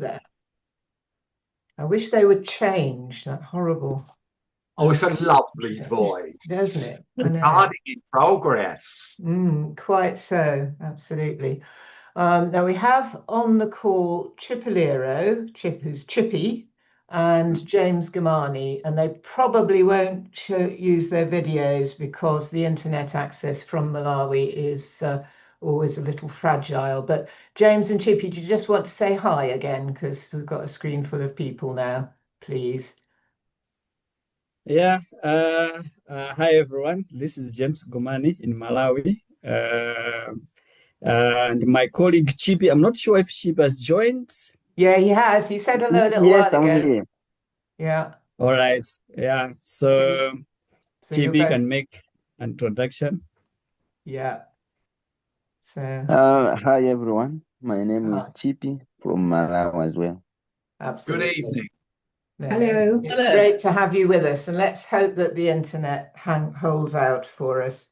there. I wish they would change that horrible. Oh, it's a lovely Doesn't voice. it? I know. Recording in progress. Quite so, absolutely. Now we have on the call who's Chippy, and James Gamani, and they probably won't use their videos because the internet access from Malawi is always a little fragile. But James and Chippy, do you just want to say hi again? Because we've got a screen full of people now, please. Yeah, hi everyone. This is James Gomani in Malawi. And my colleague Chibi, I'm not sure if Chibi has joined. Yeah, he has. He said hello a little Yes, while I'm ago. here. Yeah. All right. Yeah. So So you're Chibi both, can make an introduction. yeah. So Hi everyone. My name is hi. Chippy from Malawi as well. Good Absolutely. evening. Hello. It's Hello. great to have you with us, and let's hope that the internet holds out for us.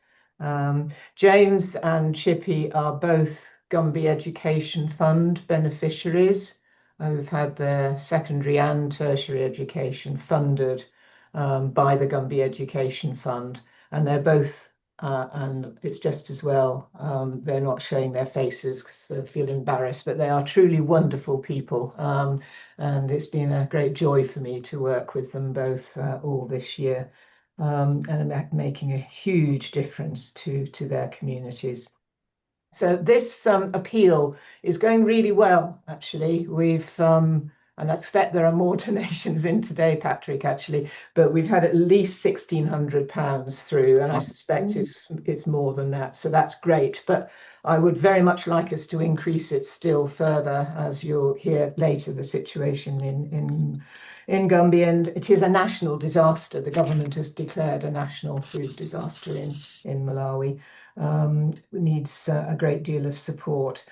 James and Chippy are both GUMBI Education Fund beneficiaries who've had their secondary and tertiary education funded by the GUMBI Education Fund, and they're both and it's just as well they're not showing their faces because they feel embarrassed, but they are truly wonderful people. And it's been a great joy for me to work with them both all this year, and making a huge difference to their communities. So this appeal is going really well, actually. And I expect there are more donations in today, Patrick, actually, but we've had at least £1,600 through, and I suspect it's more than that. So that's great. But I would very much like us to increase it still further, as you'll hear later, the situation in Gambia. And it is a national disaster. The government has declared a national food disaster in Malawi. Needs a great deal of support.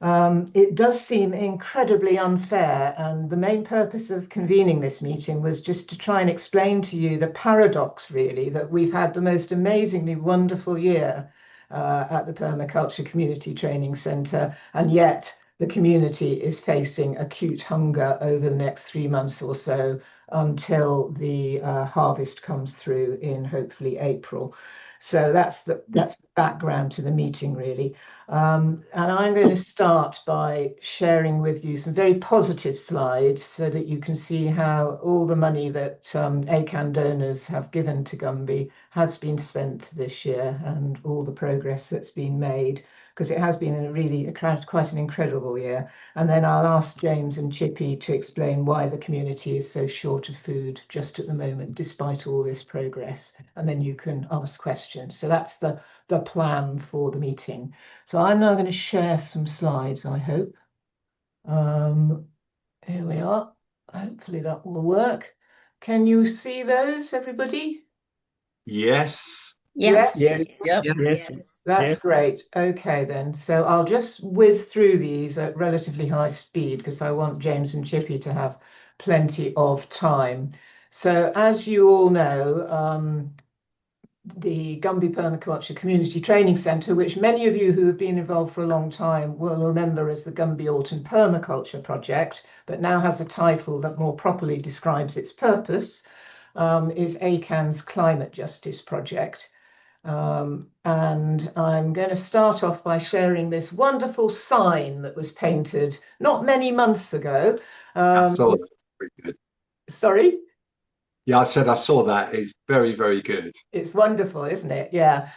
It does seem incredibly unfair, and the main purpose of convening this meeting was just to try and explain to you the paradox, really, that we've had the most amazingly wonderful year at the Permaculture Community Training Centre, and yet the community is facing acute hunger over the next 3 months or so until the harvest comes through in hopefully April. So that's the background to the meeting, really. And I'm going to start by sharing with you some very positive slides so that you can see how all the money that ACAN donors have given to Gumby has been spent this year, and all the progress that's been made, because it has been quite an incredible year. And then I'll ask James and Chippy to explain why the community is so short of food just at the moment, despite all this progress. And then you can ask questions. So that's the plan for the meeting. So I'm now going to share some slides, I hope. Here we are. Hopefully that will work. Can you see those, everybody? Yes. Yes. Yes. Yep. Yes. That's great. Okay, then. So I'll just whiz through these at relatively high speed because I want James and Chippy to have plenty of time. So as you all know, the Gumby Permaculture Community Training Centre, which many of you who have been involved for a long time will remember as the Gumby Autumn Permaculture Project, but now has a title that more properly describes its purpose, is ACAN's Climate Justice Project. And I'm going to start off by sharing this wonderful sign that was painted not many months ago. I saw that. It's pretty good. Sorry? Yeah, I said I saw that. It's very, very good. It's wonderful, isn't it? Yeah.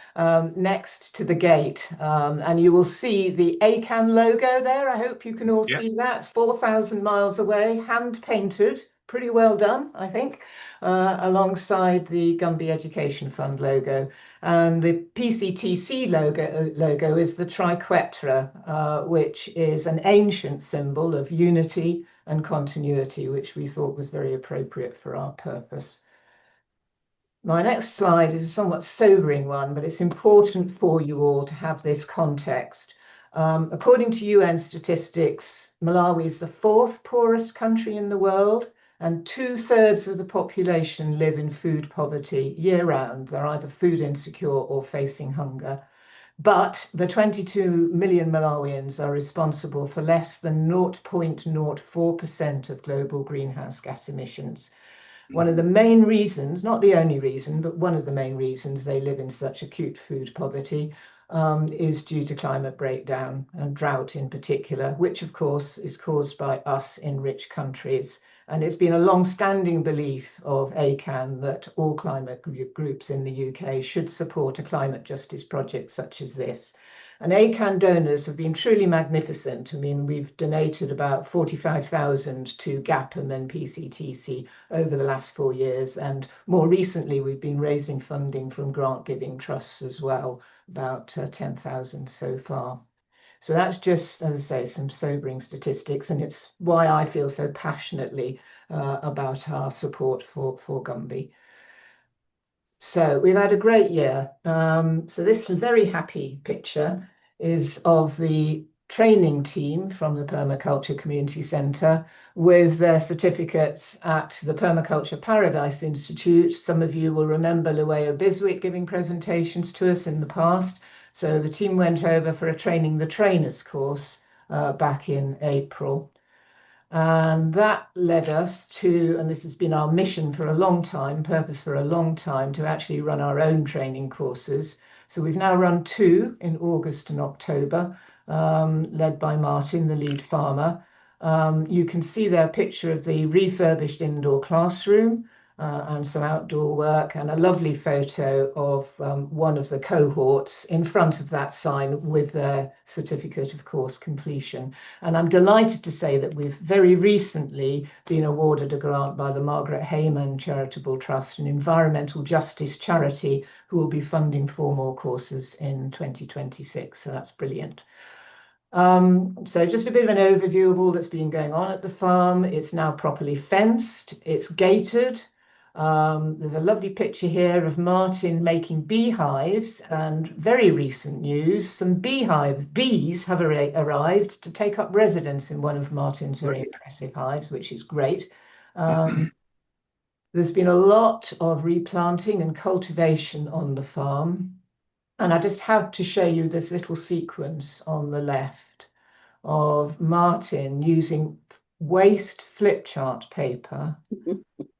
Next to the gate. And you will see the ACAN logo there. I hope you can all see that. 4,000 miles away, hand painted. Pretty well done, I think, alongside the Gumby Education Fund logo. And the PCTC logo is the triquetra, which is an ancient symbol of unity and continuity, which we thought was very appropriate for our purpose. My next slide is a somewhat sobering one, but it's important for you all to have this context. According to UN statistics, Malawi is the 4th poorest country in the world, and 2/3 of the population live in food poverty year round. They're either food insecure or facing hunger. But the 22 million Malawians are responsible for less than 0.04% of global greenhouse gas emissions. One of the main reasons, not the only reason, but one of the main reasons they live in such acute food poverty is due to climate breakdown and drought in particular, which of course is caused by us in rich countries. And it's been a long-standing belief of ACAN that all climate groups in the UK should support a climate justice project such as this. And ACAN donors have been truly magnificent. I mean, we've donated about 45,000 to GAP and then PCTC over the last 4 years. And more recently, we've been raising funding from grant-giving trusts as well, about 10,000 so far. So that's just, as I say, some sobering statistics, and it's why I feel so passionately about our support for GUMBI. So we've had a great year. So this very happy picture is of the training team from the Permaculture Community Centre with their certificates at the Permaculture Paradise Institute. Some of you will remember Luea Biswick giving presentations to us in the past. So the team went over for a Training the Trainers course back in April. And that led us to, and this has been our mission for a long time, purpose for a long time, to actually run our own training courses. So we've now run 2 in August and October, led by Martin, the lead farmer. You can see there a picture of the refurbished indoor classroom and some outdoor work, and a lovely photo of one of the cohorts in front of that sign with their certificate of course completion. And I'm delighted to say that we've very recently been awarded a grant by the Margaret Hayman Charitable Trust, an environmental justice charity, who will be funding 4 more courses in 2026. So that's brilliant. So just a bit of an overview of all that's been going on at the farm. It's now properly fenced, it's gated. There's a lovely picture here of Martin making beehives, and very recent news, some bees have arrived to take up residence in one of Martin's very impressive hives, which is great. There's been a lot of replanting and cultivation on the farm. And I just have to show you this little sequence on the left of Martin using waste flip chart paper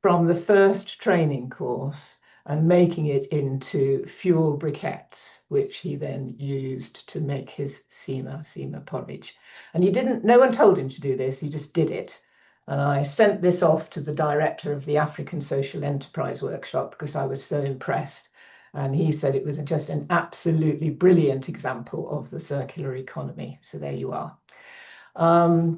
from the first training course and making it into fuel briquettes, which he then used to make his sema porridge. And no one told him to do this, he just did it. And I sent this off to the director of the African Social Enterprise Workshop because I was so impressed. And he said it was just an absolutely brilliant example of the circular economy. So there you are.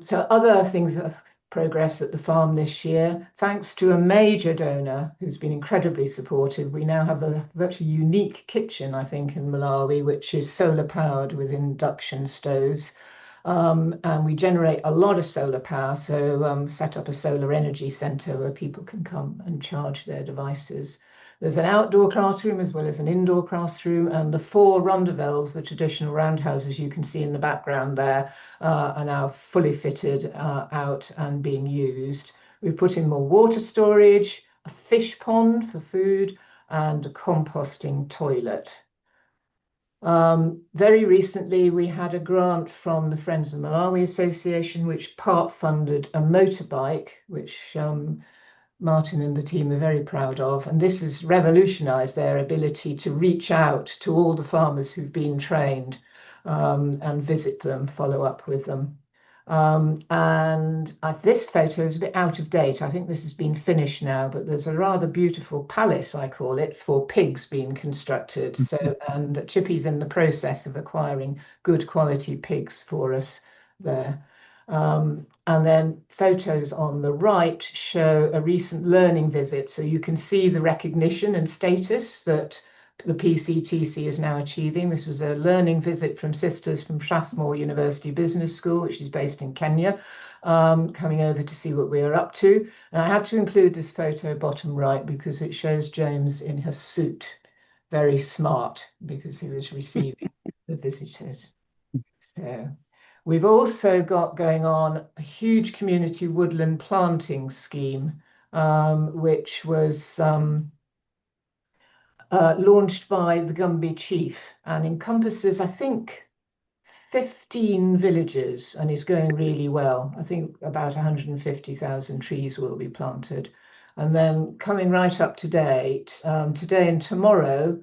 So other things of progress at the farm this year, thanks to a major donor who's been incredibly supportive. We now have a virtually unique kitchen, I think, in Malawi, which is solar powered with induction stoves. And we generate a lot of solar power. So set up a solar energy centre where people can come and charge their devices. There's an outdoor classroom as well as an indoor classroom, and the 4 rondavels, the traditional roundhouses you can see in the background there, are now fully fitted out and being used. We've put in more water storage, a fish pond for food, and a composting toilet. Very recently, we had a grant from the Friends of Malawi Association, which part funded a motorbike, which Martin and the team are very proud of, and this has revolutionized their ability to reach out to all the farmers who've been trained and visit them, follow up with them. This photo is a bit out of date. I think this has been finished now, but there's a rather beautiful palace, I call it, for pigs being constructed. So, and Chippy's in the process of acquiring good quality pigs for us there. And then photos on the right show a recent learning visit. So you can see the recognition and status that the PCTC is now achieving. This was a learning visit from sisters from Strathmore University Business School, which is based in Kenya, coming over to see what we are up to. And I had to include this photo bottom right because it shows James in his suit, very smart, because he was receiving the visitors. So we've also got going on a huge community woodland planting scheme, which was launched by the Gumbi chief and encompasses, I think, 15 villages and is going really well. I think about 150,000 trees will be planted. And then coming right up to date, today and tomorrow,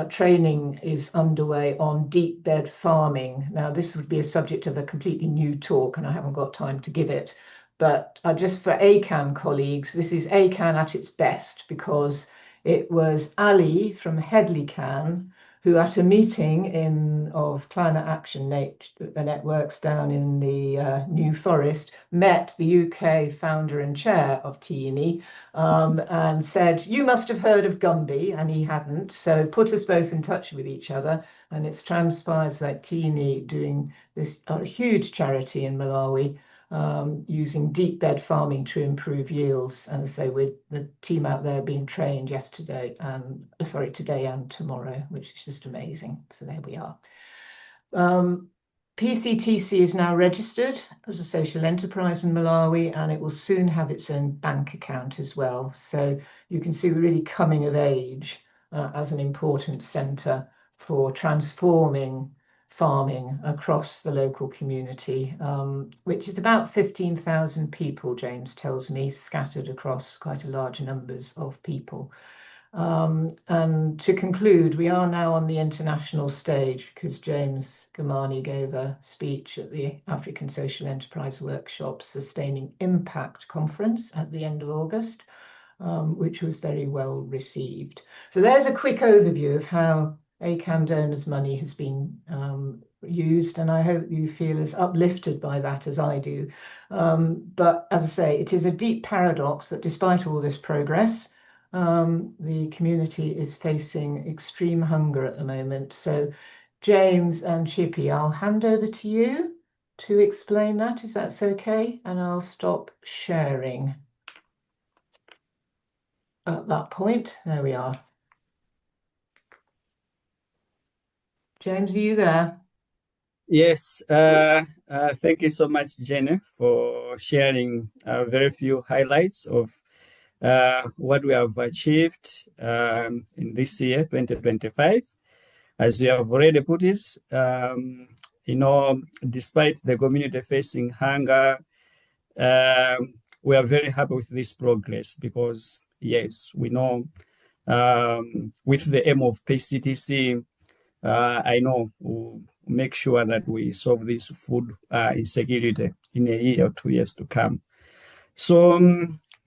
training is underway on deep bed farming. Now, this would be a subject of a completely new talk, and I haven't got time to give it. But just for ACAN colleagues, this is ACAN at its best, because it was Ali from Headley Can who, at a meeting of climate action networks down in the New Forest, met the UK founder and chair of TEAMI and said, "You must have heard of Gumbi," and he hadn't. So put us both in touch with each other. And it's transpires that TEAMI doing this huge charity in Malawi, using deep bed farming to improve yields. And so with the team out there being trained today and tomorrow, which is just amazing. So there we are. PCTC is now registered as a social enterprise in Malawi, and it will soon have its own bank account as well. So you can see we're really coming of age as an important centre for transforming farming across the local community, which is about 15,000 people, James tells me, scattered across quite a large numbers of people. And to conclude, we are now on the international stage because James Gamani gave a speech at the African Social Enterprise Workshop Sustaining Impact Conference at the end of August, which was very well received. So there's a quick overview of how ACAN donors' money has been used, and I hope you feel as uplifted by that as I do. But as I say, it is a deep paradox that despite all this progress, the community is facing extreme hunger at the moment. So James and Chippy, I'll hand over to you to explain that, if that's okay, and I'll stop sharing at that point. There we are. James, are you there? Yes, thank you so much, Jenny, for sharing very few highlights of what we have achieved in this year, 2025. As you have already put it, despite the community facing hunger, we are very happy with this progress because, yes, we know with the aim of PCTC, I know we'll make sure that we solve this food insecurity in a year or 2 years to come. So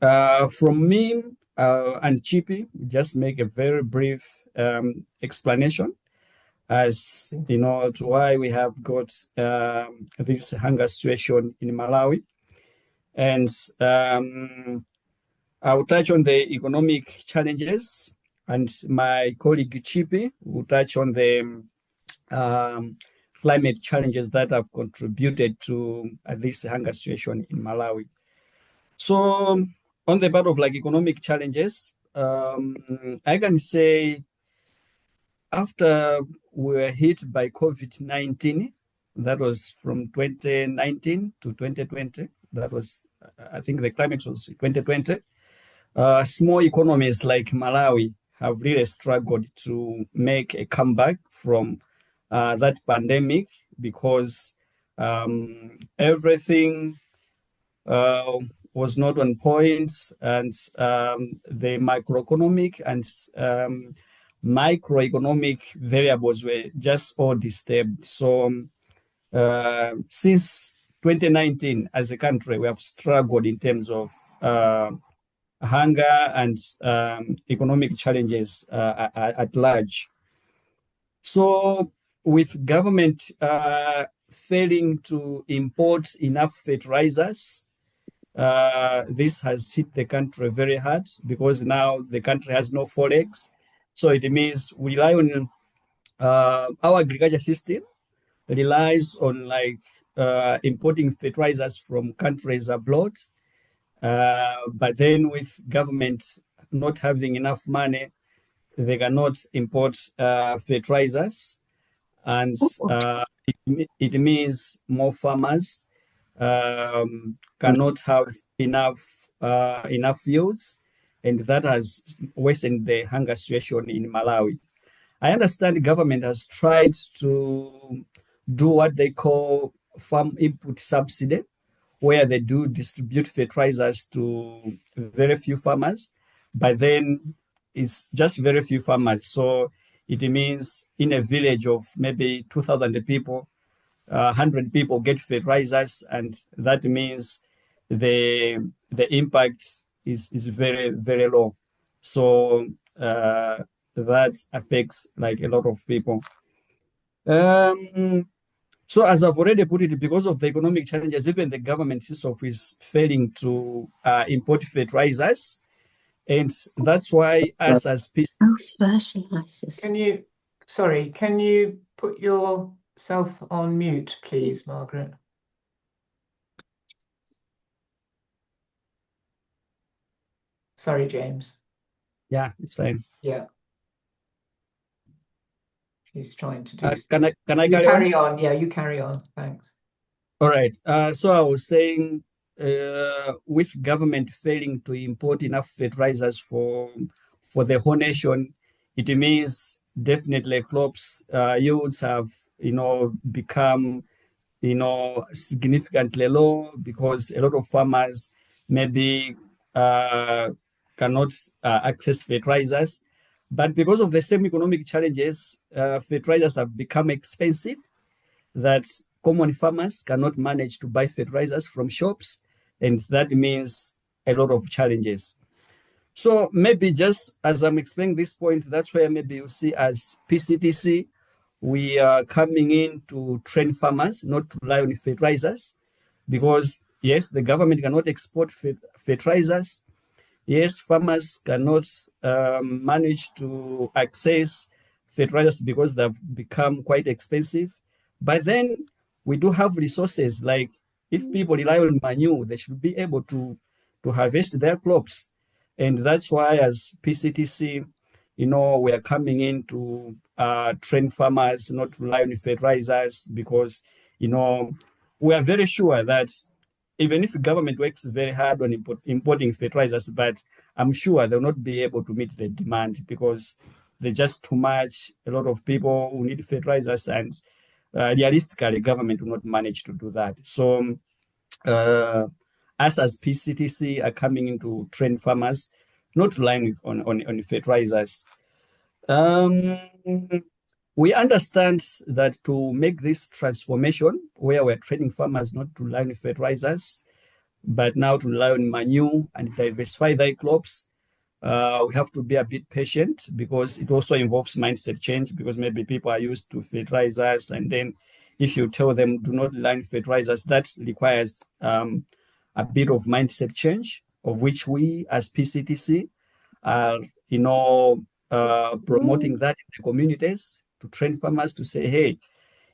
from me and Chippy, just make a very brief explanation as to why we have got this hunger situation in Malawi. And I'll touch on the economic challenges, and my colleague Chippy will touch on the climate challenges that have contributed to this hunger situation in Malawi. So on the part of economic challenges, I can say after we were hit by COVID-19, that was from 2019 to 2020. That was, I think the climax was 2020. Small economies like Malawi have really struggled to make a comeback from that pandemic because everything was not on point, and the macroeconomic and microeconomic variables were just all disturbed. So since 2019, as a country, we have struggled in terms of hunger and economic challenges at large. So with government failing to import enough fertilizers, this has hit the country very hard because now the country has no forex. So it means we rely on our agriculture system relies on importing fertilizers from countries abroad. But then with government not having enough money, they cannot import fertilizers. And it means more farmers cannot have enough yields, and that has worsened the hunger situation in Malawi. I understand the government has tried to do what they call farm input subsidy, where they do distribute fertilizers to very few farmers, but then it's just very few farmers. So it means in a village of maybe 2,000 people, 100 people get fertilizers, and that means the impact is very, very low. So that affects like a lot of people. So as I've already put it, because of the economic challenges, even the government itself is failing to import fertilizers. And that's why us as peace. Fertilizers. Can you put yourself on mute, please, Margaret? Sorry, James. Yeah, it's fine. Yeah. He's trying to do can I you carry on? Yeah, you carry on. Thanks. All right. So I was saying, with government failing to import enough fertilizers for the whole nation, it means definitely crops yields have become significantly low, because a lot of farmers maybe cannot access fertilizers. But because of the same economic challenges, fertilizers have become expensive, that common farmers cannot manage to buy fertilizers from shops, and that means a lot of challenges. So maybe just as I'm explaining this point, that's where maybe you see as PCTC, we are coming in to train farmers not to rely on fertilizers, because yes, the government cannot export fertilizers. Yes, farmers cannot manage to access fertilizers because they've become quite expensive. But then we do have resources, like if people rely on manure, they should be able to harvest their crops. And that's why as PCTC, we are coming in to train farmers not to rely on fertilizers, because, we are very sure that even if the government works very hard on importing fertilizers, but I'm sure they'll not be able to meet the demand, because there's just too much, a lot of people who need fertilizers, and realistically, government will not manage to do that. So us as PCTC are coming in to train farmers, not relying on fertilizers. We understand that to make this transformation, where we're training farmers not to rely on fertilizers, but now to rely on manure and diversify their crops, we have to be a bit patient, because it also involves mindset change, because maybe people are used to fertilizers, and then if you tell them do not rely on fertilizers, that requires a bit of mindset change, of which we as PCTC are, promoting that in the communities, to train farmers to say, hey,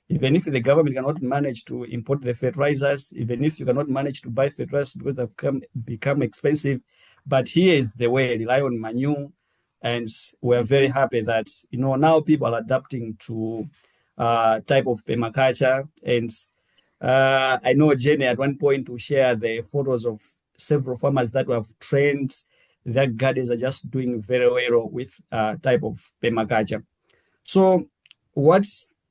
even if the government cannot manage to import the fertilizers, even if you cannot manage to buy fertilizers because they've become expensive, but here is the way: rely on manure. And we're very happy that now people are adapting to type of permaculture. And I know Jenny at one point to share the photos of several farmers that we have trained. Their gardens are just doing very well with type of permaculture. So what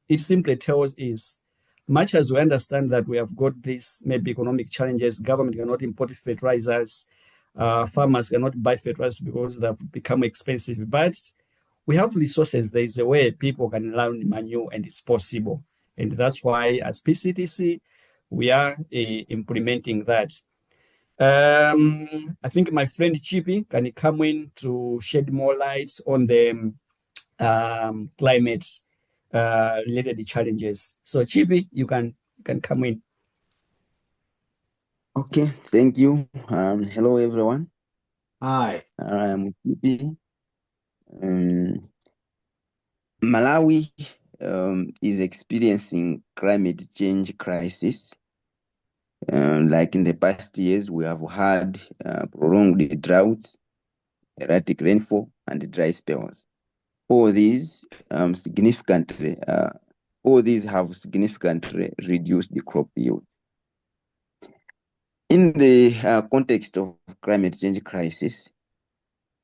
it simply tells is, much as we understand that we have got these maybe economic challenges, government cannot import fertilizers, farmers cannot buy fertilizers because they've become expensive, but we have resources. There is a way people can learn manure, and it's possible. And that's why as PCTC, we are implementing that. I think my friend Chippy can come in to shed more light on the climate related challenges. So Chippy, you can come in. Okay, thank you. Hello everyone. Hi. I'm Chippy. Malawi is experiencing climate change crisis. Like in the past years, we have had prolonged droughts, erratic rainfall, and dry spells. All these have significantly reduced the crop yield. In the context of climate change crisis,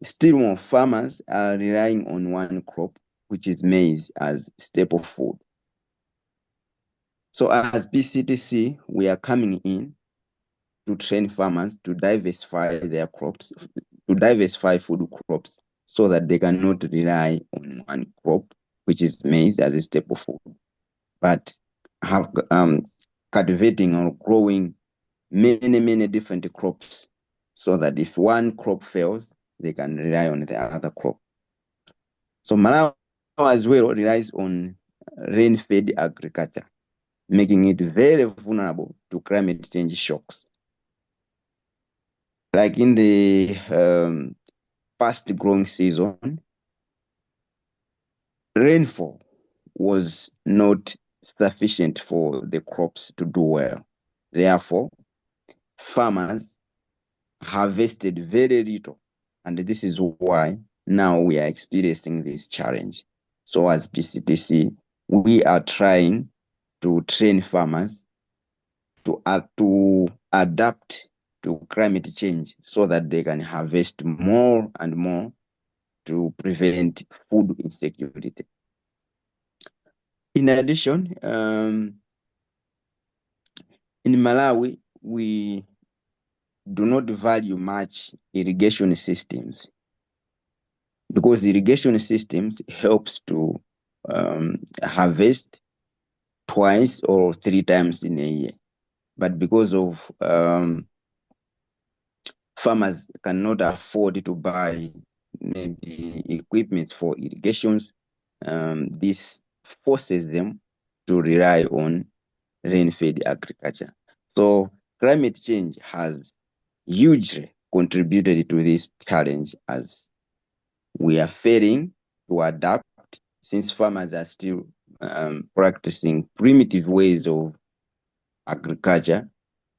still more farmers are relying on one crop, which is maize, as staple food. So as PCTC, we are coming in to train farmers to diversify their crops, to diversify food crops, so that they cannot rely on one crop, which is maize as a staple food, but have cultivating or growing many different crops, so that if one crop fails, they can rely on the other crop. So Malawi as well relies on rain-fed agriculture, making it very vulnerable to climate change shocks. Like in the past growing season, rainfall was not sufficient for the crops to do well. Therefore, farmers harvested very little, and this is why now we are experiencing this challenge. So as PCTC, we are trying to train farmers to adapt to climate change, so that they can harvest more and more to prevent food insecurity. In addition, in Malawi, we do not value much irrigation systems, because irrigation systems helps to harvest twice or 3 times in a year. But because of farmers cannot afford to buy maybe equipment for irrigations, this forces them to rely on rain-fed agriculture. So climate change has hugely contributed to this challenge, as we are failing to adapt, since farmers are still practicing primitive ways of agriculture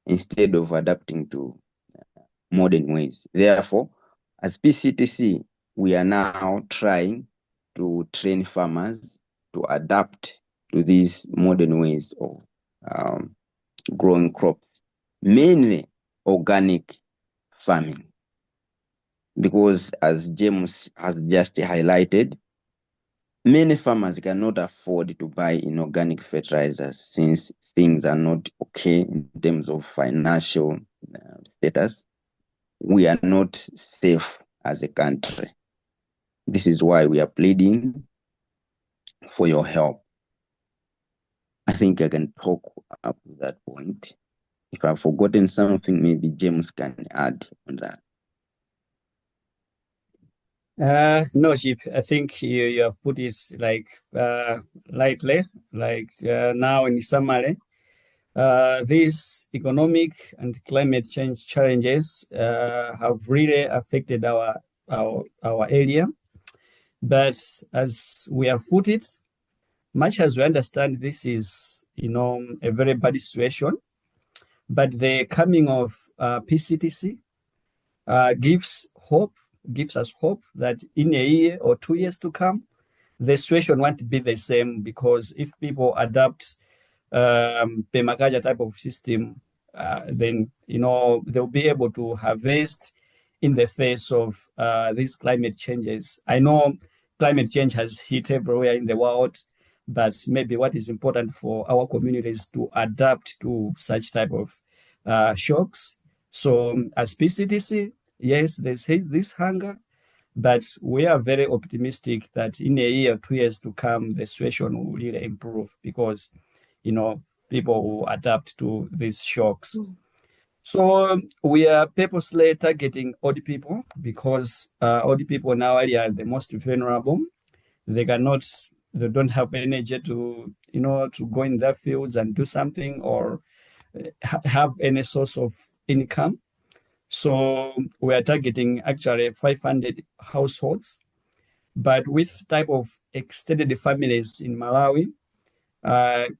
instead of adapting to modern ways. Therefore, as PCTC, we are now trying to train farmers to adapt to these modern ways of growing crops, mainly organic farming. Because as James has just highlighted, many farmers cannot afford to buy inorganic fertilizers, since things are not okay in terms of financial status. We are not safe as a country. This is why we are pleading for your help. I think I can talk up to that point. If I've forgotten something, maybe James can add on that. No, Chip, I think you have put it like lightly, like now in summary. These economic and climate change challenges have really affected our area. But as we have put it, much as we understand this is, a very bad situation, but the coming of PCTC gives us hope that in a year or 2 years to come, the situation won't be the same, because if people adapt permaculture type of system, then they'll be able to harvest in the face of these climate changes. I know climate change has hit everywhere in the world, but maybe what is important for our communities to adapt to such type of shocks. So as PCTC, yes, there's this hunger, but we are very optimistic that in a year or 2 years to come, the situation will really improve, because people will adapt to these shocks. So we are purposely targeting old people, because old people now are the most vulnerable. They don't have energy to go in their fields and do something, or have any source of income. So we are targeting actually 500 households, but with type of extended families in Malawi,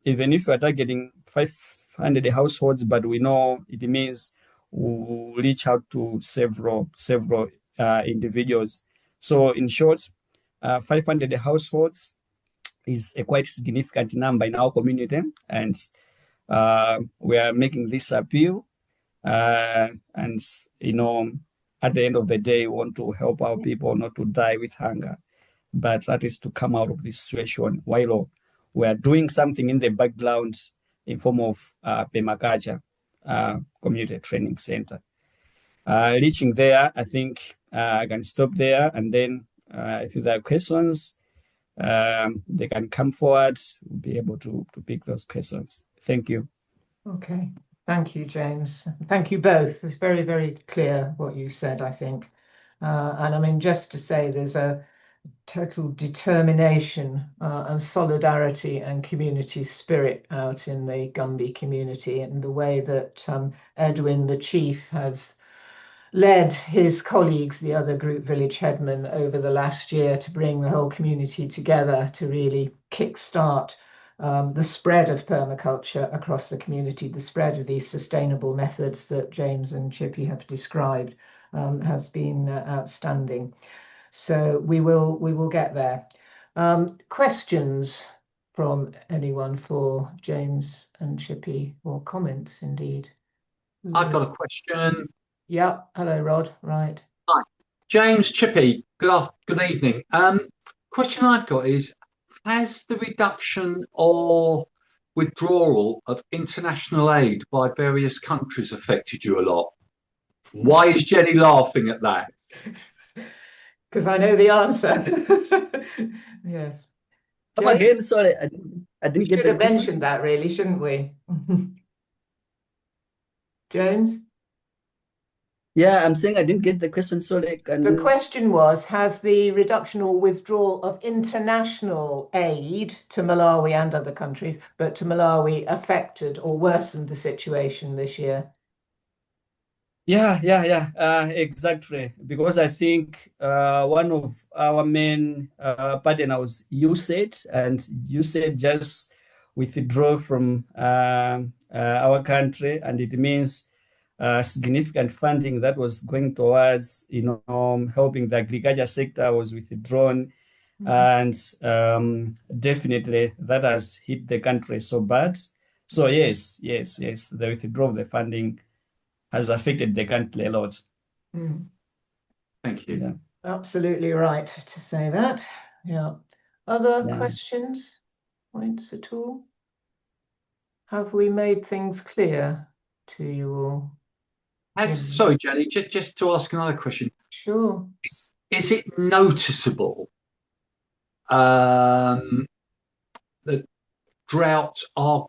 even if we are targeting 500 households, but we know it means we'll reach out to several individuals. So in short, 500 households is a quite significant number in our community, and we are making this appeal. And at the end of the day, we want to help our people not to die with hunger, but that is to come out of this situation while we are doing something in the background in form of Pemakaja Community Training Center. Reaching there, I think I can stop there, and then if there are questions, they can come forward. We'll be able to pick those questions. Thank you. Okay, thank you, James. Thank you both. It's very, very clear what you said, I think. And I mean, just to say, there's a total determination and solidarity and community spirit out in the Gumbi community, and the way that Edwin, the chief, has led his colleagues, the other group village headmen, over the last year to bring the whole community together to really kickstart the spread of permaculture across the community. The spread of these sustainable methods that James and Chippy have described has been outstanding. So we will get there. Questions from anyone for James and Chippy, or comments indeed? I've got a question. Yeah, hello, Rod. Right. Hi, James, Chippy. Good evening. Question I've got is: has the reduction or withdrawal of international aid by various countries affected you a lot? Why is Jenny laughing at that? Because I know the answer. Yes. Come again, sorry, I didn't get should the have question. mentioned that, really, shouldn't we? James? Yeah, I'm saying I didn't get the question, sorry. The question was, has the reduction or withdrawal of international aid to Malawi and other countries, but to Malawi, affected or worsened the situation this year? Yeah, exactly. Because I think one of our main partners, USAID, and USAID just withdraw from our country, and it means significant funding that was going towards, helping the agriculture sector was withdrawn, and definitely that has hit the country so bad. So yes, the withdrawal of the funding has affected the country a lot. Thank you. Yeah. Absolutely right to say that. Yeah. Other Yeah. questions, points at all? Have we made things clear to you all? Sorry, Jenny, just to ask another question. Sure. Is it noticeable that droughts are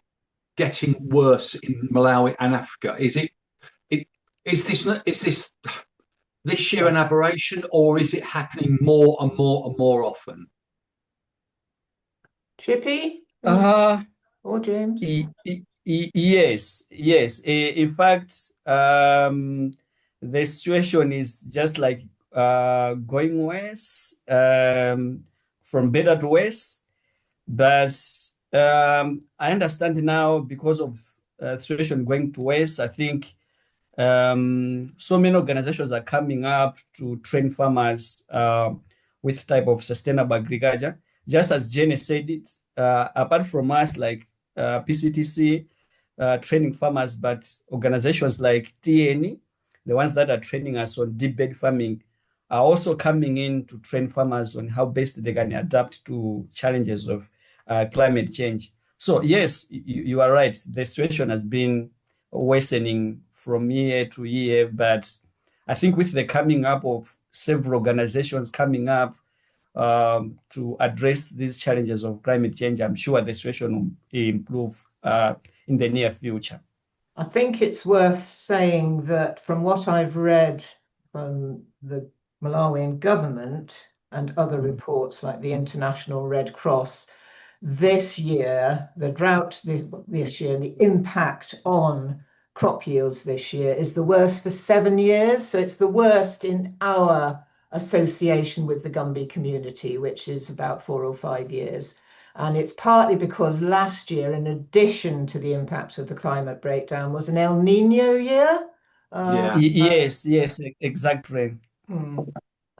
getting worse in Malawi and Africa? Is this year an aberration, or is it happening more and more and more often? Chippy? Or James? Yes. In fact, the situation is just like going worse, from better to worse. But I understand now, because of the situation going to worse, I think so many organizations are coming up to train farmers with type of sustainable agriculture. Just as Jenny said it, apart from us, like PCTC training farmers, but organizations like TNE, the ones that are training us on deep bed farming, are also coming in to train farmers on how best they can adapt to challenges of climate change. So yes, you are right. The situation has been worsening from year to year, but I think with the coming up of several organizations coming up to address these challenges of climate change, I'm sure the situation will improve in the near future. I think it's worth saying that from what I've read from the Malawian government and other reports like the International Red Cross, this year, the drought this year, the impact on crop yields this year is the worst for 7 years. So it's the worst in our association with the Gumbi community, which is about 4 or 5 years. And it's partly because last year, in addition to the impact of the climate breakdown, was an El Nino year. Yes, exactly.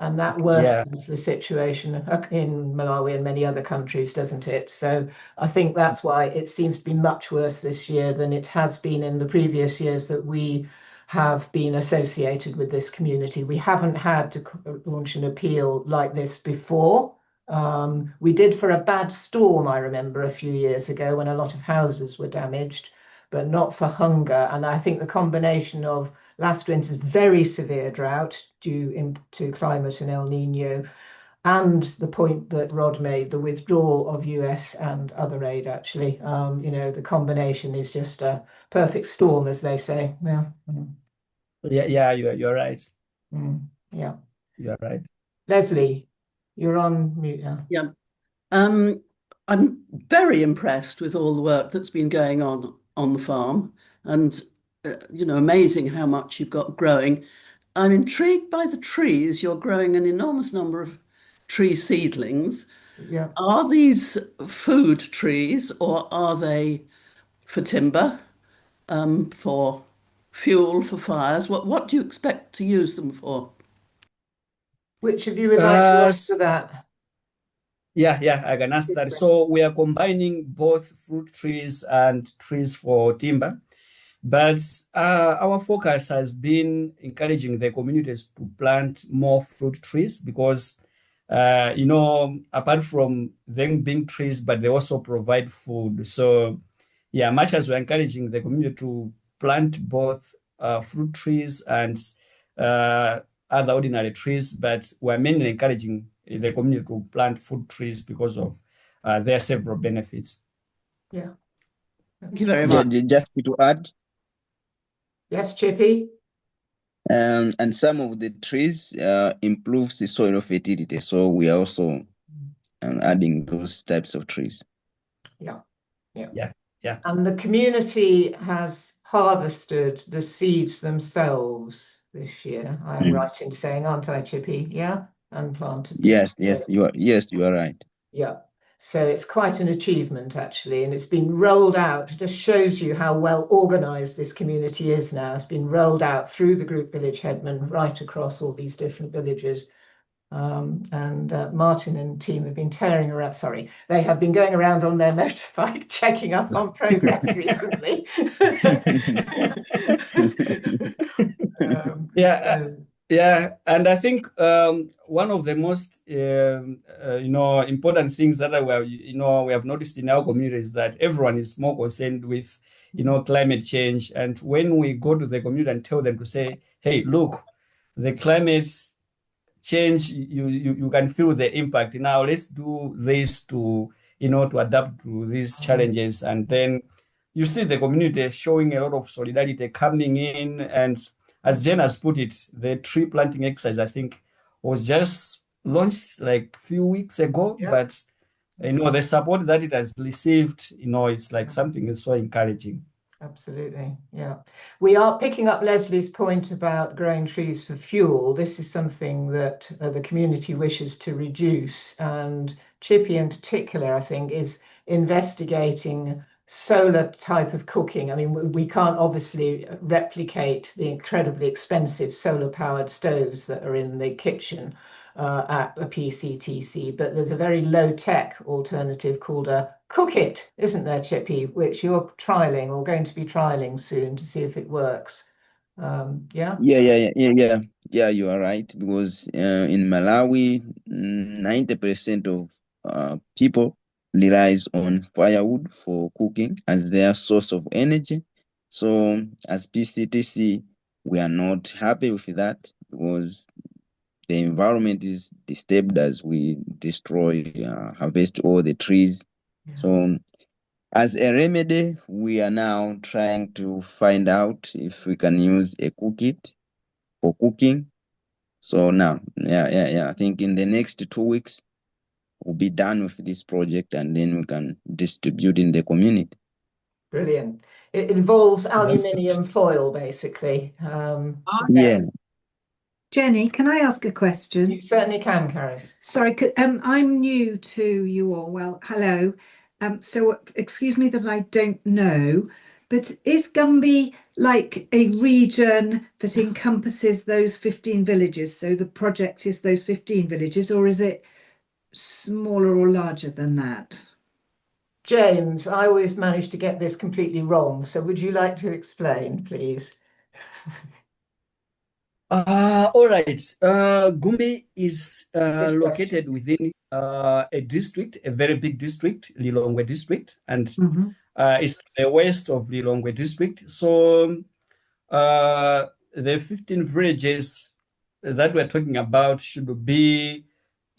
And that worsens the situation in Malawi and many other countries, doesn't it? So I think that's why it seems to be much worse this year than it has been in the previous years that we have been associated with this community. We haven't had to launch an appeal like this before. We did for a bad storm, I remember, a few years ago when a lot of houses were damaged, but not for hunger. And I think the combination of last winter's very severe drought due to climate and El Nino, and the point that Rod made, the withdrawal of US and other aid, actually, the combination is just a perfect storm, as they say. Yeah. Yeah, you're right. Yeah. You're right. Leslie, you're on mute now. Yeah. I'm very impressed with all the work that's been going on the farm, and amazing how much you've got growing. I'm intrigued by the trees. You're growing an enormous number of tree seedlings. Yeah. Are these food trees, or are they for timber, for fuel, for fires? What do you expect to use them for? Which of you would like to answer that? Yeah, I can answer that. So we are combining both fruit trees and trees for timber. But our focus has been encouraging the communities to plant more fruit trees because, apart from them being trees, but they also provide food. So, yeah, much as we're encouraging the community to plant both fruit trees and other ordinary trees, but we're mainly encouraging the community to plant fruit trees because of their several benefits. Yeah. Thank you very much. Just to add. Yes, Chippy. And some of the trees improves the soil fertility. So we are also adding those types of trees. Yeah. And the community has harvested the seeds themselves this year. I am right in saying, aren't I, Chippy? Yeah, and planted. Yes, you are right. Yeah. So it's quite an achievement, actually, and it's been rolled out. It just shows you how well organized this community is now. It's been rolled out through the group village headman right across all these different villages. And Martin and team have been tearing around. Sorry, they have been going around on their motorbike, checking up on progress recently. Yeah, and I think one of the most important things that we have noticed in our community is that everyone is more concerned with climate change. And when we go to the community and tell them to say, hey, look, the climate change, you can feel the impact. Now let's do this to adapt to these challenges. And then you see the community showing a lot of solidarity coming in. And as Jen has put it, the tree planting exercise, I think, was just launched like a few weeks ago. Yeah. But the support that it has received, it's like something is so encouraging. Absolutely, yeah. We are picking up Leslie's point about growing trees for fuel. This is something that the community wishes to reduce, and Chippy in particular, I think, is investigating solar type of cooking. I mean, we can't obviously replicate the incredibly expensive solar powered stoves that are in the kitchen at a PCTC, but there's a very low tech alternative called a Cook It, isn't there, Chippy, which you're trialing or going to be trialing soon to see if it works. Yeah, you are right, because in Malawi 90% of people relies on firewood for cooking as their source of energy. So as PCTC, we are not happy with that, because the environment is disturbed as we destroy, harvest all the trees. yeah. So as a remedy, we are now trying to find out if we can use a cook it for cooking. So now, I think in the next 2 weeks, we'll be done with this project, and then we can distribute in the community. Brilliant. It involves aluminium foil, basically. Yeah. Jenny, can I ask a question? You certainly can, Caris. Sorry, I'm new to you all. Well, hello. So excuse me that I don't know, but is Gumbi like a region that encompasses those 15 villages? So the project is those 15 villages, or is it smaller or larger than that? James, I always manage to get this completely wrong. So would you like to explain, please? All right. Gumbi is Good question. located within a district, a very big district, Lilongwe district, and Mhm. it's to the west of Lilongwe district. So the 15 villages that we're talking about should be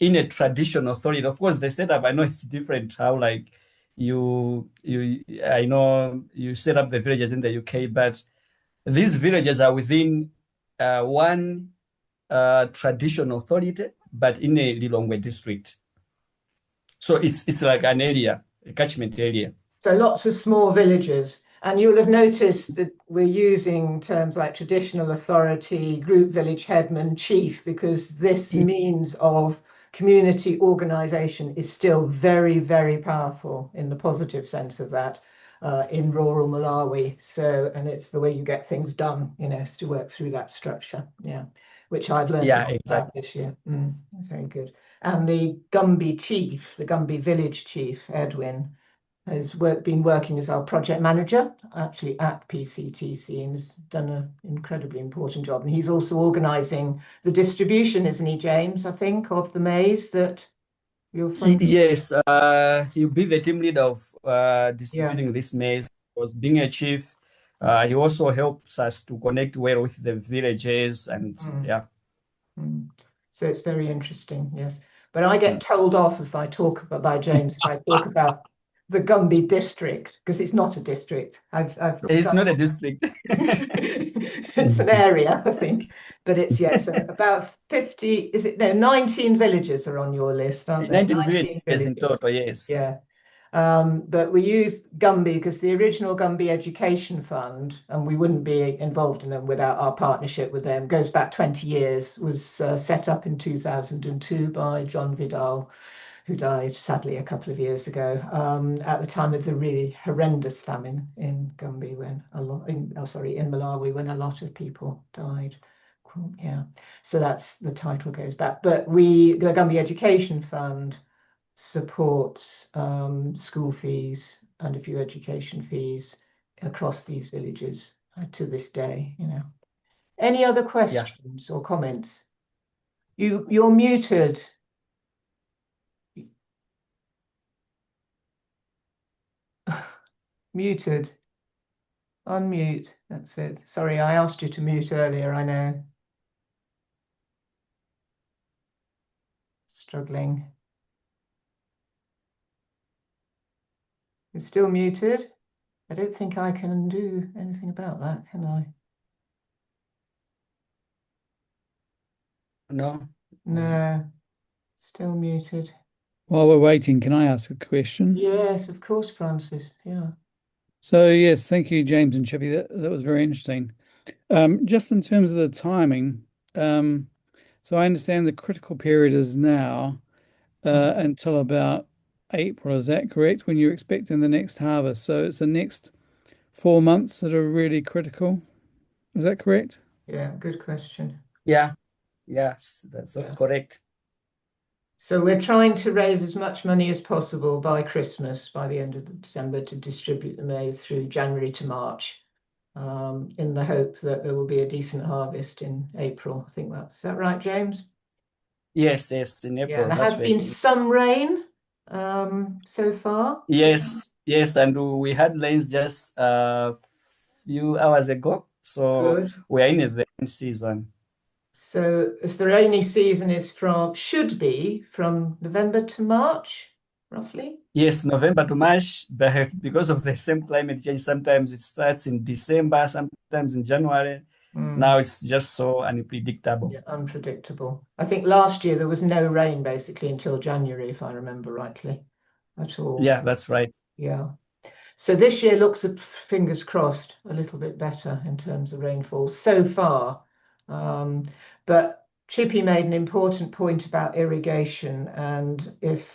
in a traditional authority. Of course, the setup, I know it's different how like I know you set up the villages in the UK, but these villages are within one traditional authority, but in a Lilongwe district. So it's like an area, a catchment area. So lots of small villages. And you'll have noticed that we're using terms like traditional authority, group village headman, chief, because this means of community organization is still very, very powerful in the positive sense of that in rural Malawi. So, and it's the way you get things done, you know, is to work through that structure. Yeah, which I've learned Yeah, about exactly. this year. That's very good. And the Gumbi chief, the Gumbi village chief, Edwin, has been working as our project manager actually at PCTC and has done an incredibly important job. And he's also organising the distribution, isn't he, James, I think, of the maize that you're funding? Yes, he'll be the team leader of Yeah. distributing this maize. Was being a chief, he also helps us to connect well with the villages and yeah. So it's very interesting, yes. But I get told off if I talk about, by James, if I talk about the Gumbi district, because it's not a district. It's not a district. It's an area, I think. But it's, yes, about 50, is it? No, 19 villages are on your list, aren't there? 19 villages in total, yes. Yeah. But we use Gumbi because the original Gumbi Education Fund, and we wouldn't be involved in them without our partnership with them, goes back 20 years, was set up in 2002 by John Vidal, who died sadly a couple of years ago, at the time of the really horrendous famine in Gumbi when in Malawi, when a lot of people died. Yeah, so that's the title goes back. But the Gumbi Education Fund supports school fees and a few education fees across these villages to this day, you know. Any other questions or comments? You're muted. Muted. Unmute. That's it. Sorry, I asked you to mute earlier, I know. Struggling. You're still muted. I don't think I can do anything about that, can I? No. No. Still muted. While we're waiting, can I ask a question? Yes, of course, Francis. Yeah. So yes, thank you, James and Chippy. That was very interesting. Just in terms of the timing, so I understand the critical period is now until about April. Is that correct? When you're expecting the next harvest? So it's the next 4 months that are really critical. Is that correct? Yeah, good question. Yeah. Yes, that's correct. So we're trying to raise as much money as possible by Christmas, by the end of December, to distribute the maize through January to March, in the hope that there will be a decent harvest in April. I think is that right, James? Yes, in April. Yeah, there has been some rain so far. Yes, and we had rains just a few hours ago, so Good. we are in the rain season. So as the rainy season is should be from November to March, roughly? Yes, November to March, but because of the same climate change, sometimes it starts in December, sometimes in January. Now it's just so unpredictable. Yeah, unpredictable. I think last year there was no rain basically until January, if I remember rightly, at all. Yeah, that's right. Yeah. So this year looks, fingers crossed, a little bit better in terms of rainfall so far. But Chippy made an important point about irrigation, and if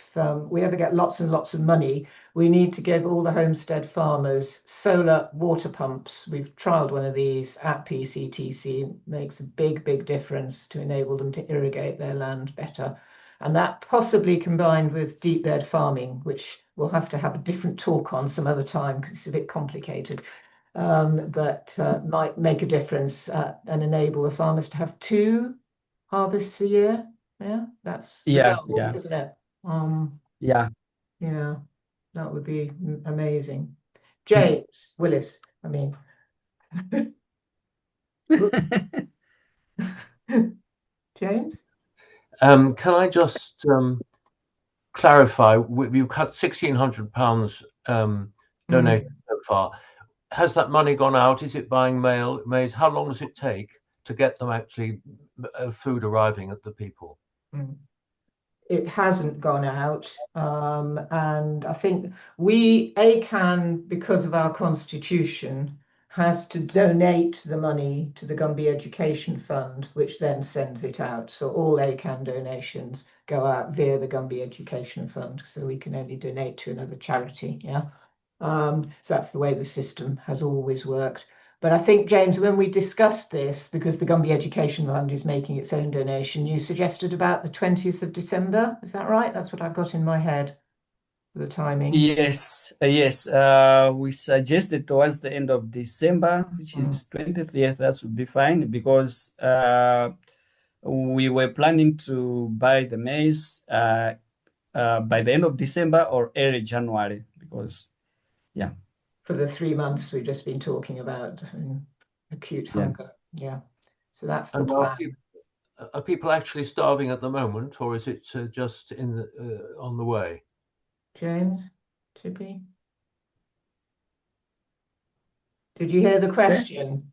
we ever get lots and lots of money, we need to give all the homestead farmers solar water pumps. We've trialed one of these at PCTC. It makes a big difference to enable them to irrigate their land better. And that possibly combined with deep bed farming, which we'll have to have a different talk on some other time because it's a bit complicated. but might make a difference and enable the farmers to have 2 harvests a year. Yeah, that's the goal, isn't it? Yeah. Yeah, that would be amazing. James Willis, I mean. James? Can I just clarify? You've cut £1,600 donated so far. Has that money gone out? Is it buying maize? How long does it take to get them actually food arriving at the people? It hasn't gone out, and I think ACAN, because of our constitution, has to donate the money to the GUMBI Education Fund, which then sends it out. So all ACAN donations go out via the GUMBI Education Fund, so we can only donate to another charity. Yeah, so that's the way the system has always worked. But I think, James, when we discussed this, because the GUMBI Education Fund is making its own donation, you suggested about the 20th of December. Is that right? That's what I've got in my head for the timing. Yes. We suggested towards the end of December, which is 20th. Yes, that would be fine, because we were planning to buy the maize by the end of December or early January, because, yeah. For the 3 months we've just been talking about acute hunger. Yeah. So that's the plan. Are people actually starving at the moment, or is it just on the way? James, Chippy? Did you hear the question?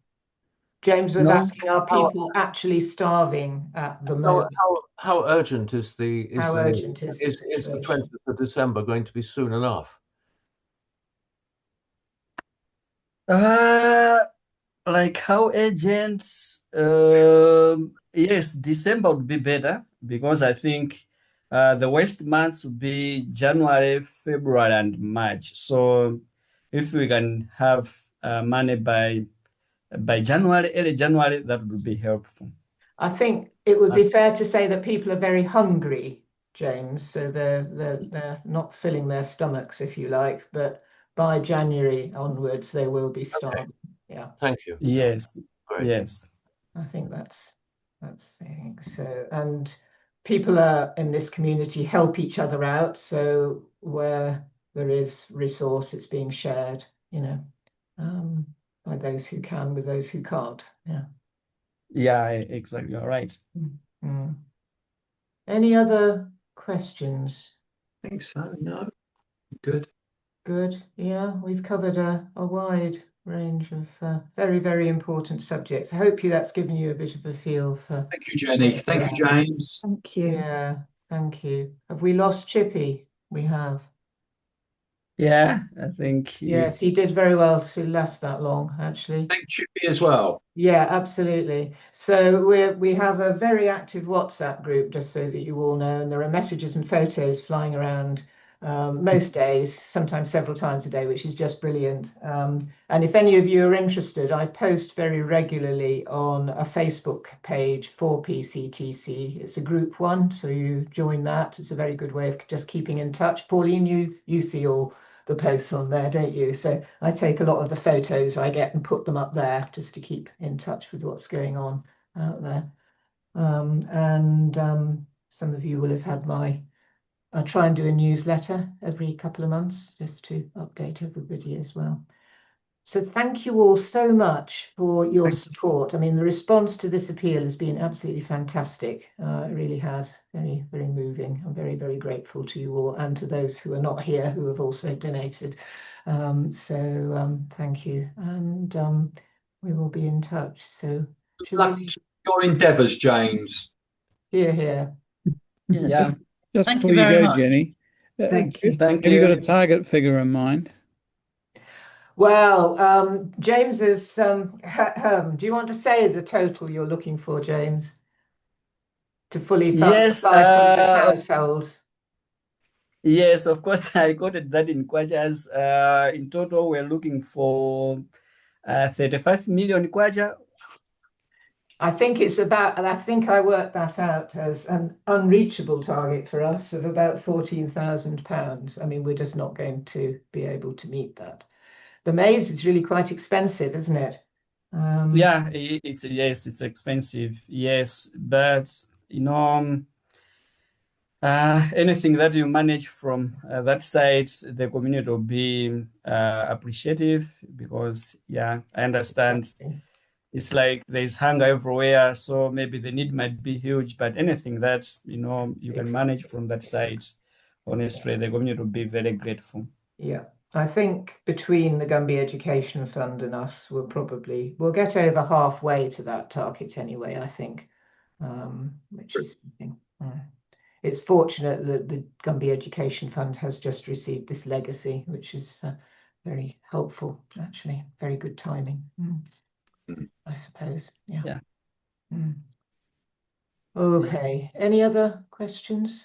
James was asking, are people actually starving at the moment? How urgent is the is the 20th of December going to be soon enough? Like how urgent? Yes, December would be better, because I think the worst months would be January, February, and March. So if we can have money by January, early January, that would be helpful. I think it would be fair to say that people are very hungry, James. So they're not filling their stomachs, if you like, but by January onwards, they will be starving. Okay. Yeah. Thank you. Yes. Great. Yes. I think that's the thing. So, and people are in this community help each other out. So where there is resource, it's being shared, by those who can with those who can't. Yeah. Yeah, exactly. You're right. Any other questions? I think so. No. Good. Good. Yeah, we've covered a wide range of very, very important subjects. I hope that's given you a bit of a feel for. Thank you, Jenny. Thank you, James. Thank you. Yeah, thank you. Have we lost Chippy? We have. Yeah, I think. Yes, he did very well to last that long, actually. Thank Chippy as well. Yeah, absolutely. So we have a very active WhatsApp group, just so that you all know, and there are messages and photos flying around most days, sometimes several times a day, which is just brilliant. And if any of you are interested, I post very regularly on a Facebook page for PCTC. It's a group one, so you join that. It's a very good way of just keeping in touch. Pauline, you see all the posts on there, don't you? So I take a lot of the photos I get and put them up there just to keep in touch with what's going on out there. Some of you will have had I try and do a newsletter every couple of months just to update everybody as well. So thank you all so much for your support. I mean, the response to this appeal has been absolutely fantastic. It really has. Very, very moving. I'm very, very grateful to you all, and to those who are not here who have also donated. Thank you. And we will be in touch. So good luck to your endeavours, James. Here. Yeah. Just Thank before you you very go, much. Jenny, Thank you. Thank have you you. got a target figure in mind? Well, James is. Do you want to say the total you're looking for, James, to fully fund Yes, 500 households? Yes, of course. I quoted that in kwajas. In total, we're looking for 35 million kwacha. I think it's about, and I think I worked that out as an unreachable target for us of about £14,000. I mean, we're just not going to be able to meet that. the maize is really quite expensive, isn't it? Yeah, it's expensive, yes, but anything that you manage from that side, the community will be appreciative, because I understand it's like there's hunger everywhere, so maybe the need might be huge, but anything that you can manage from that side, honestly, the community will be very grateful. Yeah, I think between the GUMBI Education Fund and us, we'll get over halfway to that target anyway, I think, which is something. It's fortunate that the GUMBI Education Fund has just received this legacy, which is very helpful, actually. Very good timing, I suppose. Yeah. Okay, any other questions?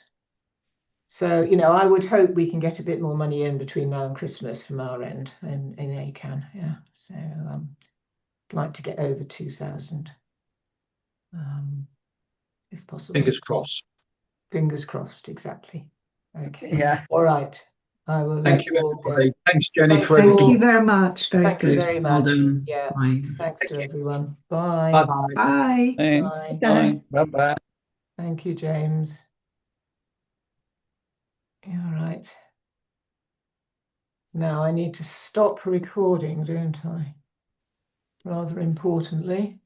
So, I would hope we can get a bit more money in between now and Christmas from our end in ACAN. Yeah, so I'd like to get over 2,000, if possible. Fingers crossed. Fingers crossed, exactly. Okay. Yeah. All right. I will. Thank you, everybody. Thanks, Jenny, for Thank everything. you very much. Very Thank you good. very Well much. done. Yeah. Bye. Thanks to everyone. Bye. Bye-bye. Bye. Thanks. Bye. Bye. Bye-bye. Thank you, James. All right. Now I need to stop recording, don't I? Rather importantly.